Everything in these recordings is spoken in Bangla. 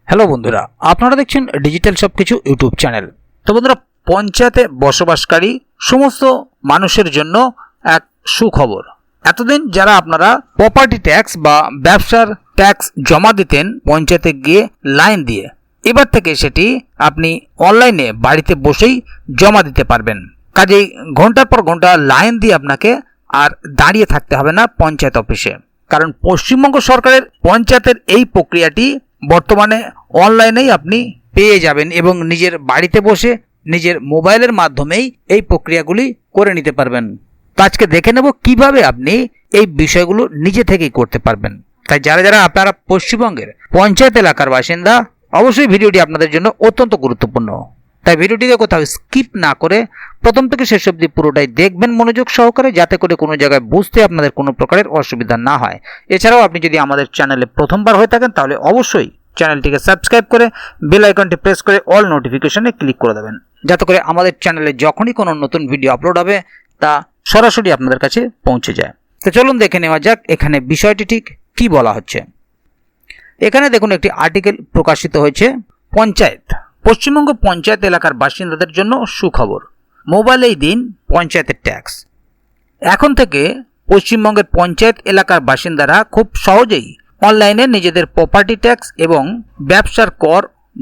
হ্যালো বন্ধুরা, আপনারা দেখছেন ডিজিটাল সবকিছু ইউটিউব চ্যানেল। তো বন্ধুরা, পঞ্চায়েতে বসবাসকারী সমস্ত মানুষের জন্য এক সুখবর। এতদিন যারা আপনারা প্রপার্টি ট্যাক্স বা ব্যবসার ট্যাক্স জমা দিতেন পঞ্চায়েতে গিয়ে লাইন দিয়ে, এবার থেকে সেটি আপনি অনলাইনে বাড়িতে বসেই জমা দিতে পারবেন। কাজেই ঘন্টার পর ঘন্টা লাইন দিয়ে আপনাকে আর দাঁড়িয়ে থাকতে হবে না পঞ্চায়েত অফিসে। কারণ পশ্চিমবঙ্গ সরকারের পঞ্চায়েতের এই প্রক্রিয়াটি বর্তমানে অনলাইনেই আপনি পেয়ে যাবেন এবং নিজের বাড়িতে বসে নিজের মোবাইলের মাধ্যমেই এই প্রক্রিয়াগুলি করে নিতে পারবেন। তো আজকে দেখে নেব কিভাবে আপনি এই বিষয়গুলো নিজে থেকেই করতে পারবেন। তাই যারা আপনারা পশ্চিমবঙ্গের পঞ্চায়েত এলাকার বাসিন্দা, অবশ্যই ভিডিওটি আপনাদের জন্য অত্যন্ত গুরুত্বপূর্ণ। তাই ভিডিওটিকে কোথাও স্কিপ না করে প্রথম থেকে শেষ অবধি পুরোটাই দেখবেন মনোযোগ সহকারে, যাতে করে কোনো জায়গায় বুঝতে আপনাদের কোনো প্রকারের অসুবিধা না হয়। এছাড়াও আপনি যদি আমাদের চ্যানেলে প্রথমবার হয়ে থাকেন তাহলে অবশ্যই চ্যানেলটিকে সাবস্ক্রাইব করে বেল আইকনটি প্রেস করে অল নোটিফিকেশনে ক্লিক করে দেবেন, যাতে করে আমাদের চ্যানেলে যখনই কোনো নতুন ভিডিও আপলোড হবে তা সরাসরি আপনাদের কাছে পৌঁছে যায়। তো চলুন দেখে নেওয়া যাক এখানে বিষয়টি ঠিক কী বলা হচ্ছে। এখানে দেখুন একটি আর্টিকেল প্রকাশিত হয়েছে। পশ্চিমবঙ্গ পঞ্চায়েত এলাকার বাসিন্দাদের জন্য সুখবর, মোবাইলেই দিন পঞ্চায়েতের ট্যাক্স। এখন থেকে পশ্চিমবঙ্গের পঞ্চায়েত এলাকার বাসিন্দারা খুব সহজেই অনলাইনে নিজেদের প্রপার্টি ট্যাক্স এবং ব্যবসার কর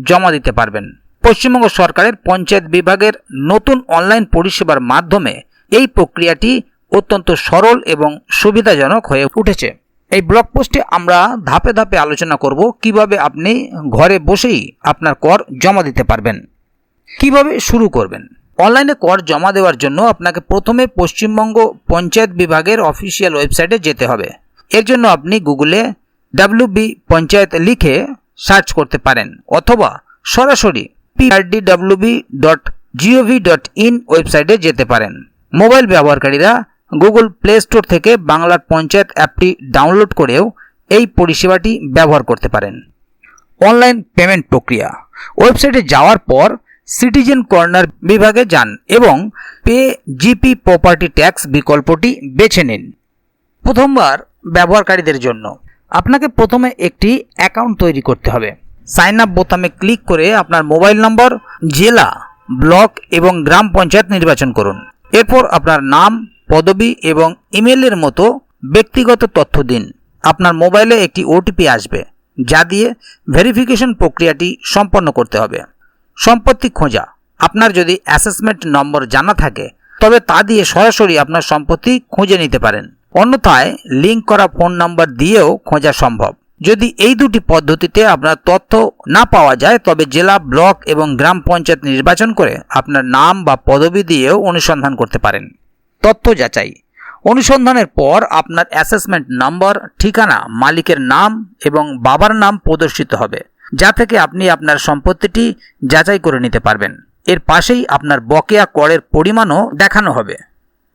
জমা দিতে পারবেন। পশ্চিমবঙ্গ সরকারের পঞ্চায়েত বিভাগের নতুন অনলাইন পরিষেবার মাধ্যমে এই প্রক্রিয়াটি অত্যন্ত সরল এবং সুবিধাজনক হয়ে উঠেছে। এই ব্লগ পোস্টে আমরা ধাপে ধাপে আলোচনা করব কিভাবে আপনি ঘরে বসেই আপনার কর জমা দিতে পারবেন। কিভাবে শুরু করবেন? অনলাইনে কর জমা দেওয়ার জন্য আপনাকে প্রথমে পশ্চিমবঙ্গ পঞ্চায়েত বিভাগের অফিসিয়াল ওয়েবসাইটে যেতে হবে। এর জন্য আপনি গুগলে WB পঞ্চায়েত লিখে সার্চ করতে পারেন, অথবা সরাসরি prdwb.gov.in ওয়েবসাইটে যেতে পারেন। মোবাইল ব্যবহারকারীরা গুগল প্লে স্টোর থেকে বাংলার পঞ্চায়েত অ্যাপটি ডাউনলোড করেও এই পরিষেবাটি ব্যবহার করতে পারেন। অনলাইন পেমেন্ট প্রক্রিয়া। ওয়েবসাইটে যাওয়ার পর সিটিজেন কর্নার বিভাগে যান এবং পে জিপি প্রপার্টি ট্যাক্স বিকল্পটি বেছে নিন। প্রথমবার ব্যবহারকারীদের জন্য আপনাকে প্রথমে একটি অ্যাকাউন্ট তৈরি করতে হবে। সাইন আপ বোতামে ক্লিক করে আপনার মোবাইল নম্বর, জেলা, ব্লক এবং গ্রাম পঞ্চায়েত নির্বাচন করুন। এরপর আপনার নাম, পদবি এবং ইমেলের মতো ব্যক্তিগত তথ্য দিন। আপনার মোবাইলে একটি OTP আসবে, যা দিয়ে ভেরিফিকেশন প্রক্রিয়াটি সম্পন্ন করতে হবে। সম্পত্তি খোঁজা। আপনার যদি অ্যাসেসমেন্ট নম্বর জানা থাকে তবে তা দিয়ে সরাসরি আপনার সম্পত্তি খুঁজে নিতে পারেন। অন্যথায় লিঙ্ক করা ফোন নাম্বার দিয়েও খোঁজা সম্ভব। যদি এই দুটি পদ্ধতিতে আপনার তথ্য না পাওয়া যায় তবে জেলা, ব্লক এবং গ্রাম পঞ্চায়েত নির্বাচন করে আপনার নাম বা পদবি দিয়েও অনুসন্ধান করতে পারেন। তথ্য যাচাই। অনুসন্ধানের পর আপনার অ্যাসেসমেন্ট নম্বর, ঠিকানা, মালিকের নাম এবং বাবার নাম প্রদর্শিত হবে, যা থেকে আপনি আপনার সম্পত্তিটি যাচাই করে নিতে পারবেন। এর পাশেই আপনার বকেয়া করের পরিমাণও দেখানো হবে।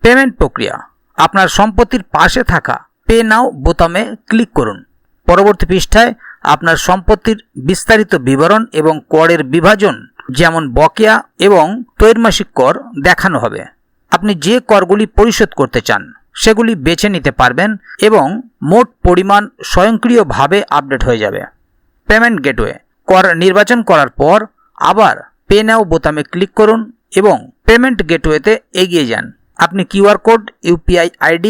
পেমেন্ট প্রক্রিয়া। আপনার সম্পত্তির পাশে থাকা পে নাও বোতামে ক্লিক করুন। পরবর্তী পৃষ্ঠায় আপনার সম্পত্তির বিস্তারিত বিবরণ এবং করের বিভাজন, যেমন বকেয়া এবং ত্রৈমাসিক কর দেখানো হবে। আপনি যে করগুলি পরিশোধ করতে চান সেগুলি বেছে নিতে পারবেন এবং মোট পরিমাণ স্বয়ংক্রিয়ভাবে আপডেট হয়ে যাবে। Payment gateway. কর নির্বাচন করার পর আবার পে নাও বোতামে ক্লিক করুন এবং পেমেন্ট গেটওয়েতে এগিয়ে যান। আপনি QR code, UPI ID,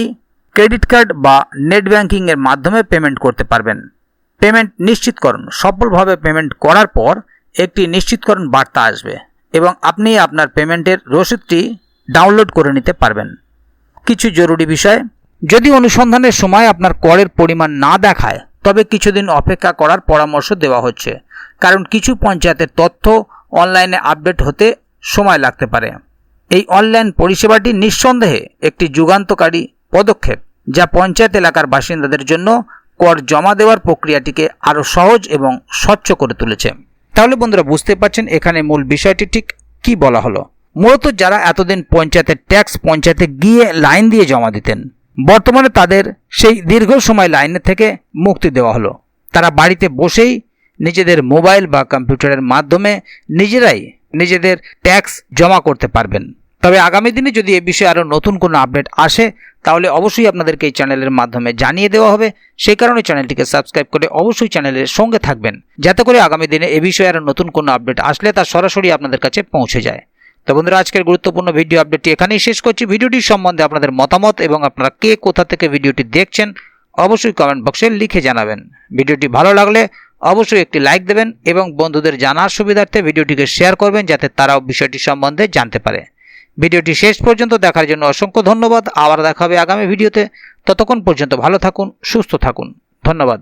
credit card বা নেট ব্যাংকিংয়ের মাধ্যমে পেমেন্ট করতে পারবেন। পেমেন্ট নিশ্চিতকরণ। সফলভাবে পেমেন্ট করার পর একটি নিশ্চিতকরণ বার্তা আসবে এবং আপনি আপনার পেমেন্টের রসিদটি ডাউনলোড করে নিতে পারবেন। কিছু জরুরি বিষয়। যদি অনুসন্ধানের সময় আপনার করের পরিমাণ না দেখায় তবে কিছুদিন অপেক্ষা করার পরামর্শ দেওয়া হচ্ছে, কারণ কিছু পঞ্চায়েতের তথ্য অনলাইনে আপডেট হতে সময় লাগতে পারে। এই অনলাইন পরিষেবাটি নিঃসন্দেহে একটি যুগান্তকারী পদক্ষেপ, যা পঞ্চায়েত এলাকার বাসিন্দাদের জন্য কর জমা দেওয়ার প্রক্রিয়াটিকে আরও সহজ এবং স্বচ্ছ করে তুলেছে। তাহলে বন্ধুরা, বুঝতে পারছেন এখানে মূল বিষয়টি ঠিক কী বলা হলো। মূলত যারা এতদিন পঞ্চায়েতের ট্যাক্স পঞ্চায়েতে গিয়ে লাইন দিয়ে জমা দিতেন, বর্তমানে তাদের সেই দীর্ঘ সময় লাইনের থেকে মুক্তি দেওয়া হলো। তারা বাড়িতে বসেই নিজেদের মোবাইল বা কম্পিউটারের মাধ্যমে নিজেরাই নিজেদের ট্যাক্স জমা করতে পারবেন। তবে আগামী দিনে যদি এ বিষয়ে আরও নতুন কোনো আপডেট আসে তাহলে অবশ্যই আপনাদেরকে এই চ্যানেলের মাধ্যমে জানিয়ে দেওয়া হবে। সেই কারণে চ্যানেলটিকে সাবস্ক্রাইব করে অবশ্যই চ্যানেলের সঙ্গে থাকবেন, যাতে করে আগামী দিনে এ বিষয়ে আরও নতুন কোনো আপডেট আসলে তা সরাসরি আপনাদের কাছে পৌঁছে যায়। তো বন্ধুরা, আজকের গুরুত্বপূর্ণ ভিডিও আপডেটটি এখানেই শেষ করছি। ভিডিওটি সম্বন্ধে আপনাদের মতামত এবং আপনারা কে কোথা থেকে ভিডিওটি দেখছেন অবশ্যই কমেন্ট বক্সে লিখে জানাবেন। ভিডিওটি ভালো লাগলে অবশ্যই একটি লাইক দেবেন এবং বন্ধুদের জানার সুবিধার্থে ভিডিওটিকে শেয়ার করবেন, যাতে তারাও বিষয়টি সম্বন্ধে জানতে পারে। ভিডিওটি শেষ পর্যন্ত দেখার জন্য অসংখ্য ধন্যবাদ। আবার দেখা হবে আগামী ভিডিওতে। ততক্ষণ পর্যন্ত ভালো থাকুন, সুস্থ থাকুন। ধন্যবাদ।